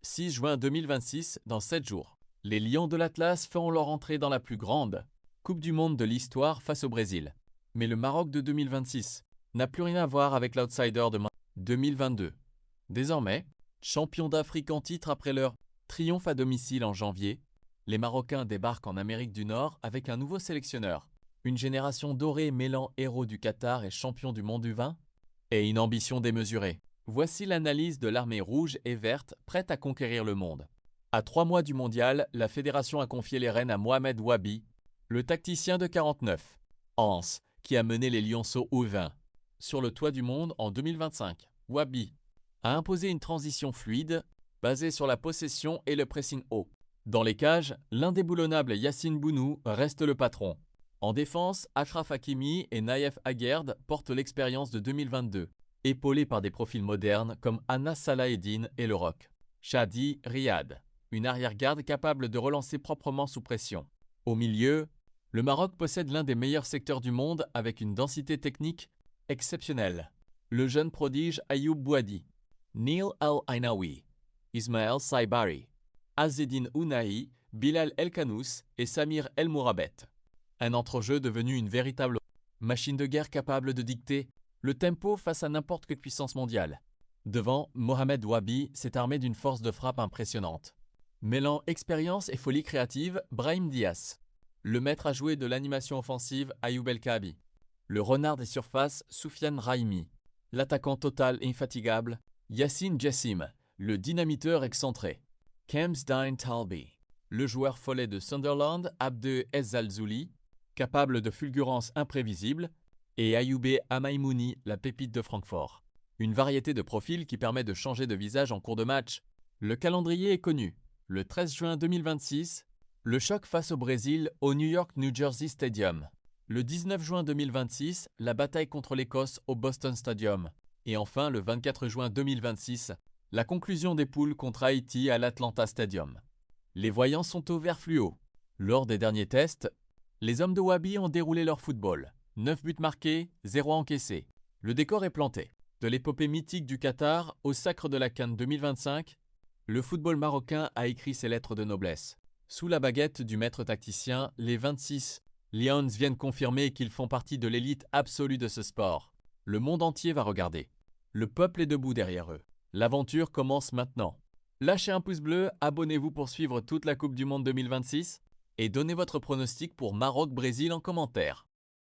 6 juin 2026, dans 7 jours. Les Lions de l'Atlas feront leur entrée dans la plus grande Coupe du Monde de l'histoire face au Brésil. Mais le Maroc de 2026 n'a plus rien à voir avec l'outsider de 2022. Désormais, champions d'Afrique en titre après leur triomphe à domicile en janvier, les Marocains débarquent en Amérique du Nord avec un nouveau sélectionneur, une génération dorée mêlant héros du Qatar et champion du monde du vin, et une ambition démesurée. Voici l'analyse de l'armée rouge et verte prête à conquérir le monde. À 3 mois du mondial, la fédération a confié les rênes à Mohamed Wabi, le tacticien de 49 ans, qui a mené les Lionceaux au vin. Sur le toit du monde en 2025, Wabi a imposé une transition fluide basée sur la possession et le pressing haut. Dans les cages, l'indéboulonnable Yassine Bounou reste le patron. En défense, Achraf Hakimi et Naïef Aguerd portent l'expérience de 2022, épaulés par des profils modernes comme Anas Salaheddine et Le Roc. Shadi Riyad, une arrière-garde capable de relancer proprement sous pression. Au milieu, le Maroc possède l'un des meilleurs secteurs du monde avec une densité technique exceptionnelle. Le jeune prodige Ayoub Bouadi, Neil Al-Ainaoui, Ismaël Saibari, Azzedine Ounahi, Bilal El-Kanous et Samir El-Mourabet. Un entrejeu devenu une véritable machine de guerre capable de dicter le tempo face à n'importe quelle puissance mondiale. Devant, Mohamed Wabi s'est armé d'une force de frappe impressionnante. Mêlant expérience et folie créative, Brahim Diaz. Le maître à jouer de l'animation offensive, Ayoub El-Kaabi. Le renard des surfaces, Soufiane Raimi. L'attaquant total et infatigable, Yassine Jessim. Le dynamiteur excentré, Kamsdine Talbi. Le joueur follet de Sunderland, Abde Ezzalzouli, capable de fulgurance imprévisible, et Ayoubé Amaimouni, la pépite de Francfort. Une variété de profils qui permet de changer de visage en cours de match. Le calendrier est connu. Le 13 juin 2026, le choc face au Brésil au New York-New Jersey Stadium. Le 19 juin 2026, la bataille contre l'Écosse au Boston Stadium. Et enfin, le 24 juin 2026, la conclusion des poules contre Haïti à l'Atlanta Stadium. Les voyants sont au vert fluo. Lors des derniers tests, les hommes de Wabi ont déroulé leur football. 9 buts marqués, 0 encaissés. Le décor est planté. De l'épopée mythique du Qatar au sacre de la CAN 2025, le football marocain a écrit ses lettres de noblesse. Sous la baguette du maître tacticien, les 26 Lions viennent confirmer qu'ils font partie de l'élite absolue de ce sport. Le monde entier va regarder. Le peuple est debout derrière eux. L'aventure commence maintenant. Lâchez un pouce bleu, abonnez-vous pour suivre toute la Coupe du Monde 2026 et donnez votre pronostic pour Maroc-Brésil en commentaire.